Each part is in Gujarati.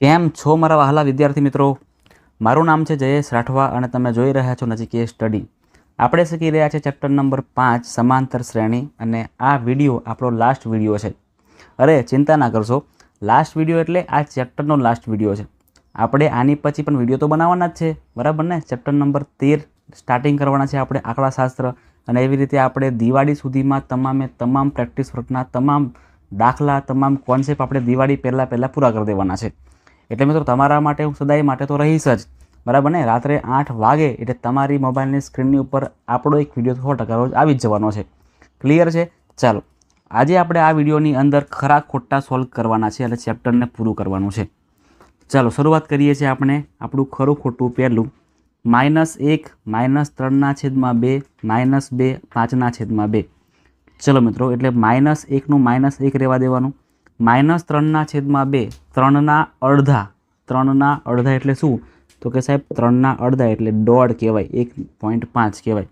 કેમ છો મારા વહાલા વિદ્યાર્થી મિત્રો? મારું નામ છે જયેશ રાઠવા અને તમે જોઈ રહ્યા છો નચિકેત સ્ટડી. આપણે શીખી રહ્યા છે ચેપ્ટર નંબર 5 સમાંતર શ્રેણી અને આ વિડીયો આપણો લાસ્ટ વિડીયો છે. અરે ચિંતા ના કરશો, લાસ્ટ વિડીયો એટલે આ ચેપ્ટરનો લાસ્ટ વિડીયો છે. આપણે આની પછી પણ વિડીયો તો બનાવવાના જ છે, બરાબર ને? ચેપ્ટર નંબર 13 સ્ટાર્ટિંગ કરવાના છે આપણે આંકડાશાસ્ત્ર, અને એવી રીતે આપણે દિવાળી સુધીમાં તમામ પ્રેક્ટિસ વર્કના તમામ દાખલા, તમામ કોન્સેપ્ટ આપણે દિવાળી પહેલાં પૂરા કરી દેવાના છે. એટલે મિત્રો તમારા માટે હું સદાય માટે તો રહીશ જ, બરાબર ને? રાત્રે 8 વાગે એટલે તમારી મોબાઈલની સ્ક્રીનની ઉપર આપણો એક વિડીયો 100% રોજ આવી જ જવાનો છે. ક્લિયર છે? ચાલો, આજે આપણે આ વિડીયોની અંદર ખરા ખોટા સોલ્વ કરવાના છે અને ચેપ્ટરને પૂરું કરવાનું છે. ચાલો શરૂઆત કરીએ છીએ આપણે આપણું ખરું ખોટું પહેલું. -1 -3/2 -2 5/2. ચલો મિત્રો, એટલે -1 નું -1 રહેવા દેવાનું. -3/2 3ના અડધા એટલે શું? તો કે સાહેબ 3ના અડધા એટલે દોઢ કહેવાય, 1.5 કહેવાય.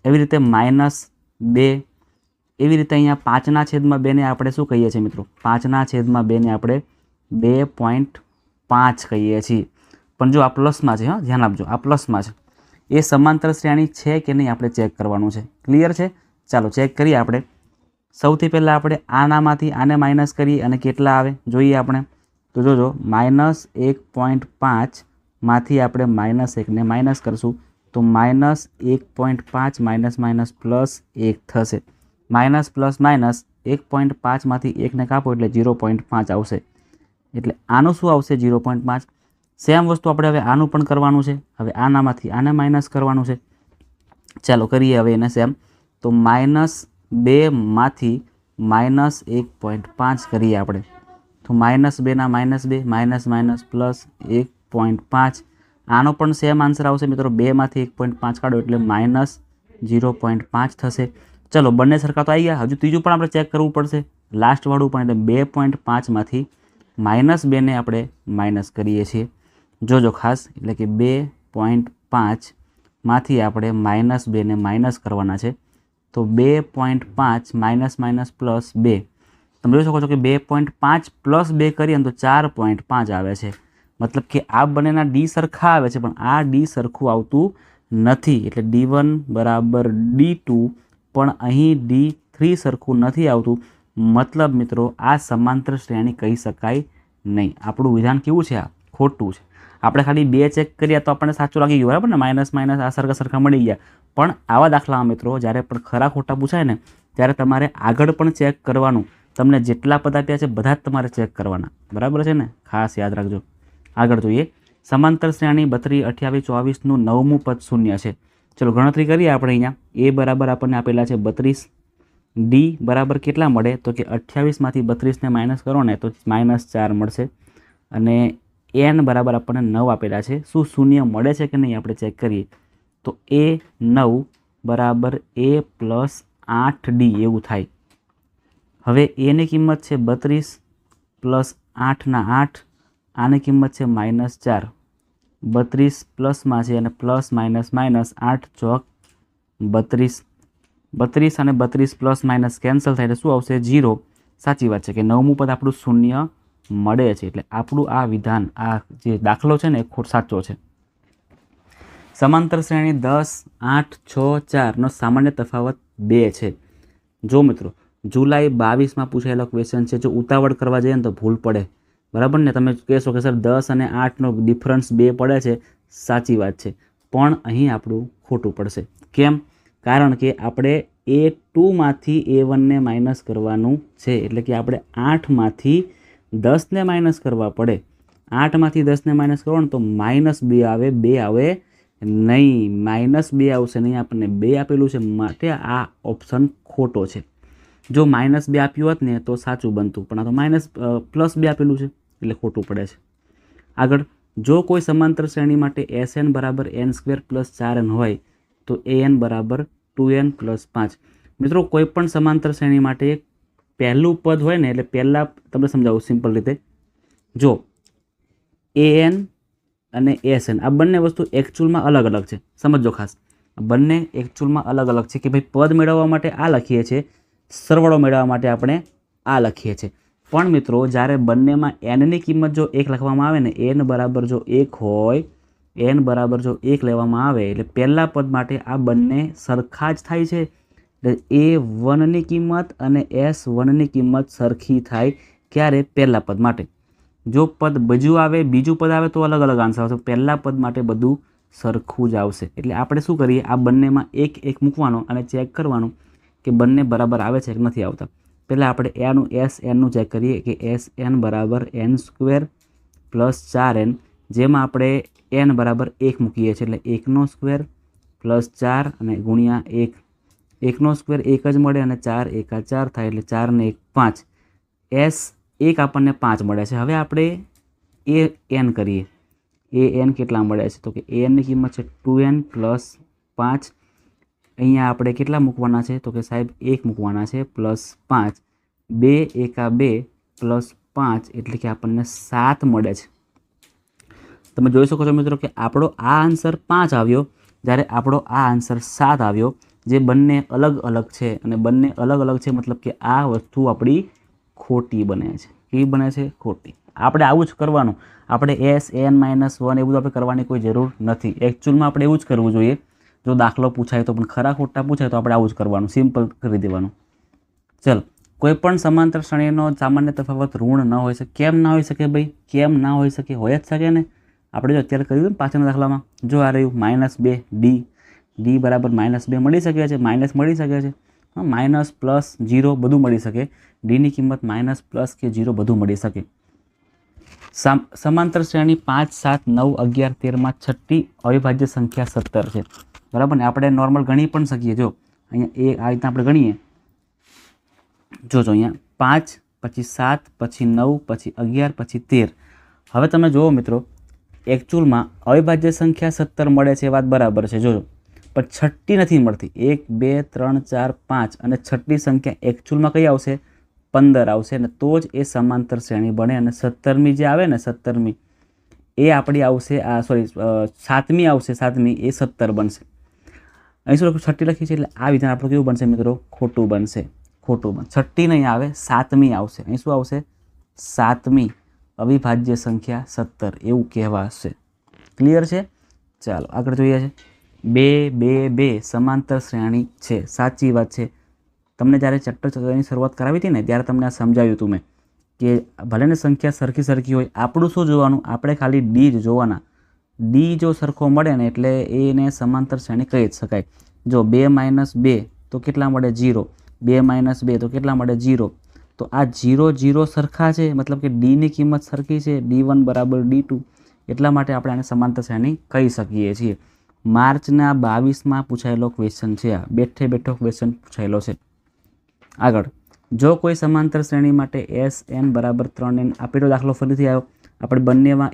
એવી રીતે -2, એવી રીતે અહીંયા 5/2 ને આપણે શું કહીએ છીએ મિત્રો? 5/2 ને આપણે 2.5 કહીએ છીએ. પણ જો આ પ્લસમાં છે, હા ધ્યાન આપજો, આ પ્લસમાં છે. એ સમાંતર શ્રેણી છે કે નહીં આપણે ચેક કરવાનું છે. ક્લિયર છે? ચાલો ચેક કરીએ આપણે. સૌથી પહેલાં આપણે આનામાંથી આને માઇનસ કરીએ અને કેટલા આવે જોઈએ આપણે. તો જોજો, -1.5 માંથી આપણે -1 ને માઇનસ કરશું તો -1.5 --1 થશે. માઇનસ પ્લસ માઇનસ 1.5 માંથી 1 ને કાપો એટલે 0.5 આવશે. એટલે આનું શું આવશે? 0.5. સેમ વસ્તુ આપણે હવે આનું પણ કરવાનું છે. હવે આનામાંથી આને માઇનસ કરવાનું છે. ચાલો કરીએ હવે એને સેમ. તો -2 માંથી -1.5 કરીએ આપણે. તો -2 ના -2 પ્લસ 1.5. આનો પણ સેમ આન્સર આવશે મિત્રો. 2 માંથી 1.5 કાઢો એટલે -0.5 થશે. ચલો બંને સરખા તો આવી ગયા. હજુ ત્રીજું પણ આપણે ચેક કરવું પડશે, લાસ્ટ વાળું પણ. એટલે 2.5 માંથી -2 ને આપણે માઇનસ કરીએ છીએ. જોજો ખાસ, એટલે કે 2.5 માંથી આપણે -2 ને માઇનસ કરવાના છે. તો 2.5 પ્લસ 2, તમે જોઈ શકો છો કે 2.5 પ્લસ 2 કરીએ ને તો 4.5 આવે છે. મતલબ કે આ બંનેના ડી સરખા આવે છે, પણ આ ડી સરખું આવતું નથી. એટલે D1 બરાબર D2, પણ અહીં D3 સરખું નથી આવતું. મતલબ મિત્રો આ સમાંતર શ્રેણી કહી શકાય નહીં. આપણું વિધાન કેવું છે? આ ખોટું છે. આપણે ખાલી 2 ચેક કર્યા તો આપણને સાચું લાગી ગયું, બરાબર ને? માઇનસ આ સરખા મળી ગયા. પણ આવા દાખલામાં મિત્રો જ્યારે પણ ખરા ખોટા પૂછાય ને, ત્યારે તમારે આગળ પણ ચેક કરવાનું. તમને જેટલા પદ આપ્યા છે બધા જ તમારે ચેક કરવાના, બરાબર છે ને? ખાસ યાદ રાખજો. આગળ જોઈએ. સમાંતર શ્રેણી 32, 28, 24નું 9મું પદ શૂન્ય છે. ચલો ગણતરી કરીએ આપણે. અહીંયા એ બરાબર આપણને આપેલા છે 32. ડી બરાબર કેટલા મળે? તો કે 28 માંથી 32 ને માઇનસ કરો ને તો -4 મળશે. અને એન બરાબર આપણને 9 આપેલા છે. શું શૂન્ય મળે છે કે નહીં આપણે ચેક કરીએ. તો A9 બરાબર A પ્લસ 8D એવું થાય. હવે એની કિંમત છે 32 પ્લસ 8ના 8, આની કિંમત છે -4. 32 પ્લસમાં છે અને પ્લસ માઇનસ 8 ચોક 32. 32 અને 32 પ્લસ માઇનસ કેન્સલ થાય એટલે શું આવશે? 0. સાચી વાત છે કે 9મું પદ આપણું શૂન્ય મળે છે. એટલે આપણું આ વિધાન, આ જે દાખલો છે ને એ સાચો છે. સમાંતર શ્રેણી 10, 8, 6, 4નો સામાન્ય તફાવત 2 છે. જો મિત્રો, જુલાઈ 22માં પૂછાયેલો ક્વેશ્ચન છે. જો ઉતાવળ કરવા જઈએ ને તો ભૂલ પડે, બરાબર ને? તમે કહેશો કે સર 10 અને 8નો ડિફરન્સ 2 પડે છે. સાચી વાત છે, પણ અહીં આપણું ખોટું પડશે. કેમ? કારણ કે આપણે A2 માંથી A1 ને માઇનસ કરવાનું છે. એટલે કે આપણે 8 માંથી 10 ને માઇનસ કરવા પડે. 8 માંથી 10 ને માઇનસ કરો ને તો -2 આવે, 2 આવે નહીં. -2 આવશે નહીં, આપણને 2 આપેલું છે, માટે આ ઓપ્શન ખોટો છે. જો -2 આપ્યું હોત ને તો સાચું બનતું, પણ આ તો +2 આપેલું છે એટલે ખોટું પડે છે. આગળ, જો કોઈ સમાંતર શ્રેણી માટે SN બરાબર n² + 4n હોય તો AN બરાબર 2n + 5. મિત્રો કોઈ પણ સમાંતર શ્રેણી માટે પહેલું પદ હોય ને, એટલે પહેલાં તમને સમજાવું સિમ્પલ રીતે. જો AN અને SN આ બંને વસ્તુ એકચ્યુઅલમાં અલગ અલગ છે. સમજો ખાસ, બંને એકચ્યુઅલમાં અલગ અલગ છે કે ભાઈ પદ મેળવવા માટે આ લખીએ છીએ, સરવાળો મેળવવા માટે આપણે આ લખીએ છીએ. પણ મિત્રો જ્યારે બંનેમાં એનની કિંમત જો 1 લખવામાં આવે ને એન બરાબર જો 1 હોય, એન બરાબર જો 1 લેવામાં આવે એટલે પહેલા પદ માટે આ બંને સરખા જ થાય છે. એટલે A1ની કિંમત અને S1ની કિંમત સરખી થાય ક્યારે? પહેલા પદ માટે. જો પદ બીજું પદ આવે તો અલગ અલગ આન્સર આવશે. પહેલા પદ માટે બધું સરખું જ આવશે. એટલે આપણે શું કરીએ, આ બંનેમાં એક એક મૂકવાનો અને ચેક કરવાનું કે બંને બરાબર આવે છે કે નથી આવતા. પહેલાં આપણે SNનું ચેક કરીએ કે SN બરાબર n² પ્લસ 4n, જેમાં આપણે n બરાબર 1 મૂકીએ છીએ એટલે 1² પ્લસ 4 અને ગુણ્યા 1. 1² 1 જ મળે અને 4 એકા 4 થાય એટલે 4 ને 1 5. S1 આપણને 5 મળે છે. હવે આપણે AN કરીએ. AN કેટલા મળે છે? તો કે ANની કિંમત છે 2n પ્લસ 5. અહીંયા આપણે કેટલા મૂકવાના છે? તો કે સાહેબ 1 મૂકવાના છે પ્લસ 5. 2 એકા 2 પ્લસ 5 એટલે કે આપણને 7 મળે છે. તમે જોઈ શકો છો મિત્રો કે આપણો આ આન્સર 5 આવ્યો, જ્યારે આપણો આ આન્સર 7 આવ્યો, જે બંને અલગ અલગ છે. અને બંને અલગ અલગ છે મતલબ કે આ વસ્તુ આપણી ખોટી બને છે. કેવી બને છે? ખોટી. આપણે આવું જ કરવાનું. આપણે SN-1 એ બધું આપણે કરવાની કોઈ જરૂર નથી. એકચ્યુઅલમાં આપણે એવું જ કરવું જોઈએ. જો દાખલો પૂછાય તો પણ ખરા ખોટા પૂછાય તો આપણે આવું જ કરવાનું, સિમ્પલ કરી દેવાનું. ચલો, કોઈ પણ સમાંતર શ્રેણીનો સામાન્ય તફાવત ઋણ ન હોઈ શકે. કેમ ના હોઈ શકે ભાઈ? કેમ ના હોઈ શકે? હોય જ શકે ને. આપણે જો અત્યારે કર્યું ને પાછળના દાખલામાં, જો આ રહ્યું -2 D બરાબર -2 મળી શકે છે, માઇનસ મળી શકે છે, માઇનસ પ્લસ 0 બધું મળી શકે. ડીની કિંમત માઇનસ પ્લસ કે 0 બધું મળી શકે. સમાંતર શ્રેણી 5, 7, 9, 11, 13માં છઠ્ઠી અવિભાજ્ય સંખ્યા 17 છે. બરાબર ને. આપણે નોર્મલ ગણી પણ શકીએ. જો અહીંયા આ રીતના આપણે ગણીએ, જોજો અહીંયા 5 પછી 7 પછી 9 પછી 11 પછી 13. હવે તમે જુઓ મિત્રો, એકચ્યુઅલમાં અવિભાજ્ય સંખ્યા 17 મળે છે, વાત બરાબર છે. જોજો, પણ છઠ્ઠી નથી મળતી. 1 2 3 4 5 અને છઠ્ઠી સંખ્યા એકચ્યુઅલમાં કઈ આવશે? 15 આવશે. અને તો જ એ સમાંતર શ્રેણી બને. અને 17મી જે આવે ને, 17મી એ આપણી આવશે, સાતમી આવશે. સાતમી એ 17 બનશે. અહીં શું છઠ્ઠી લખી છે એટલે આ વિધાન આપણું કેવું બનશે મિત્રો? ખોટું બનશે. ખોટું બનશે. છઠ્ઠી નહીં આવે, સાતમી આવશે. અહીં શું આવશે? સાતમી અવિભાજ્ય સંખ્યા 17 એવું કહેવાશે. ક્લિયર છે? ચાલો આગળ જોઈએ છે. 2 2 2 સમાંતર શ્રેણી છે. સાચી વાત છે. તમને જ્યારે ચેપ્ટરની શરૂઆત કરાવી હતી ને ત્યારે તમને આ સમજાવ્યું હતું મેં કે ભલે ને સંખ્યા સરખી હોય, આપણું શું જોવાનું? આપણે ખાલી ડી જ જોવાના. ડી જો સરખો મળે ને એટલે એને સમાંતર શ્રેણી કહી જ શકાય. જો 2 - 2 તો કેટલા મળે? 0. 2 - 2 તો કેટલા મળે? 0. તો આ 0 0 સરખા છે, મતલબ કે ડીની કિંમત સરખી છે. D1 બરાબર D2. એટલા માટે આપણે આને સમાંતર શ્રેણી કહી શકીએ છીએ. માર્ચના 22માં પૂછાયેલો ક્વેશ્ચન છે. આ બેઠો ક્વેશ્ચન પૂછાયેલો છે. આગળ, જો કોઈ સમાંતર શ્રેણી માટે SN બરાબર 3n આપેલો દાખલો ફરીથી આવ્યો. આપણે બંનેમાં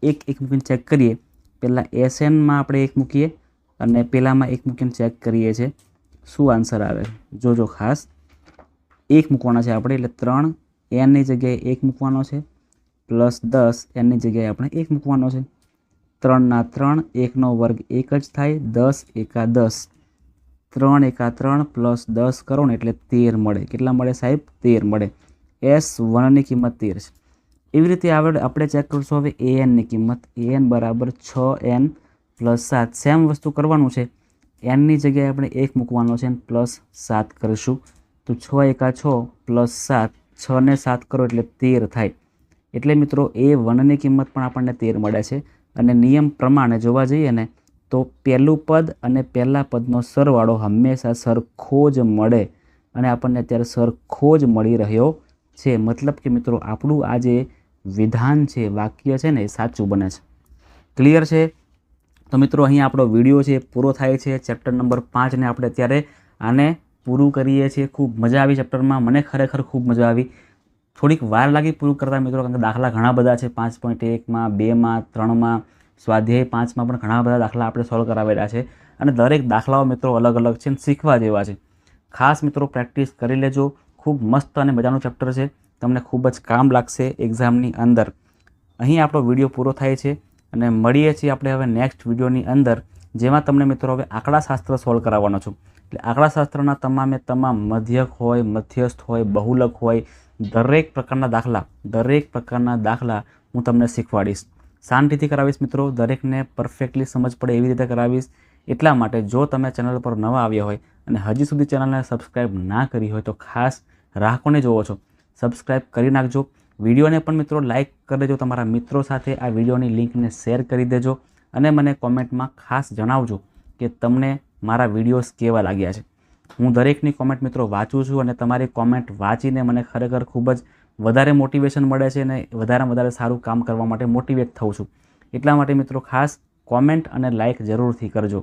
એક મૂકીને ચેક કરીએ. પહેલાં SNમાં આપણે 1 મૂકીએ અને પહેલામાં 1 મૂકીને ચેક કરીએ છીએ શું આન્સર આવે. જોજો ખાસ, 1 મૂકવાના છે આપણે, એટલે 3 nની જગ્યાએ 1 મૂકવાનો છે પ્લસ 10 nની જગ્યાએ આપણે 1 મૂકવાનો છે. 3 ના 3, 1નો વર્ગ 1 જ થાય. 10 એકા 10, 3 એકા 3 પ્લસ 10 કરો ને એટલે 13 મળે. કેટલા મળે સાહેબ? 13 મળે. S1ની કિંમત 13 છે. એવી રીતે આપણે ચેક કરીશું હવે ANની કિંમત. AN બરાબર 6n પ્લસ 7. સેમ વસ્તુ કરવાનું છે. nની જગ્યાએ આપણે 1 મૂકવાનો છે અને પ્લસ 7 કરીશું. તો 6 એકા 6 પ્લસ 7, 6 ને 7 કરો એટલે 13 થાય. એટલે મિત્રો A1ની કિંમત પણ આપણને 13 મળે છે. અને નિયમ પ્રમાણે જોવા જઈએ ને તો પહેલું પદ અને પહેલા પદનો સરવાળો હંમેશા સરખો જ મળે. અને આપણને અત્યારે સરખો જ મળી રહ્યો છે. મતલબ કે મિત્રો આપણું આ જે વિધાન છે, વાક્ય છે ને, એ સાચું બને છે. ક્લિયર છે? તો મિત્રો અહીં આપણો વિડીયો છે પૂરો થાય છે. ચેપ્ટર નંબર 5ને આપણે અત્યારે આને પૂરું કરીએ છીએ. ખૂબ મજા આવી ચેપ્ટરમાં. મને ખરેખર ખૂબ મજા આવી. થોડીક વાર લાગી પૂરું કરતા મિત્રો, કારણ કે દાખલા ઘણા બધા છે. 5.1માં, 2માં, 3માં, સ્વાધ્યાય 5માં પણ ઘણા બધા દાખલા આપણે સોલ્વ કરાવેલા છે. અને દરેક દાખલાઓ મિત્રો અલગ અલગ છે અને શીખવા જેવા છે. ખાસ મિત્રો પ્રેક્ટિસ કરી લેજો. ખૂબ મસ્ત અને મજાનું ચેપ્ટર છે. તમને ખૂબ જ કામ લાગશે એક્ઝામની અંદર. અહીં આપણો વિડીયો પૂરો થાય છે અને મળીએ છીએ આપણે હવે નેક્સ્ટ વિડીયોની અંદર, જેમાં તમને મિત્રો હવે આંકડાશાસ્ત્ર સોલ્વ કરાવવાનો છું. એટલે આંકડાશાસ્ત્રના તમામ મધ્યક હોય, મધ્યસ્થ હોય, બહુલક હોય, દરેક પ્રકારના દાખલા હું તમને શીખવાડીશ, શાંતિથી કરાવીશ મિત્રો, દરેકને પરફેક્ટલી સમજ પડે એવી રીતે કરાવીશ. એટલા માટે જો તમે ચેનલ પર નવા આવ્યા હોય અને હજી સુધી ચેનલને સબસ્ક્રાઈબ ના કરી હોય તો ખાસ રાહ કોને જોવો છો, સબસ્ક્રાઈબ કરી નાખજો. વિડીયોને પણ મિત્રો લાઇક કરી દેજો, તમારા મિત્રો સાથે આ વિડીયોની લિંકને શેર કરી દેજો અને મને કોમેન્ટમાં ખાસ જણાવજો કે તમને મારા વિડીયોઝ કેવા લાગ્યા છે. હું દરેકની કોમેન્ટ મિત્રો વાંચું છું અને તમારી કોમેન્ટ વાંચીને મને ખરેખર ખૂબ જ વધારે મોટિવેશન મળે છે અને વધારેમાં વધારે સારું કામ કરવા માટે મોટિવેટ થઉં છું. એટલા માટે મિત્રો ખાસ કોમેન્ટ અને લાઇક જરૂરથી કરજો.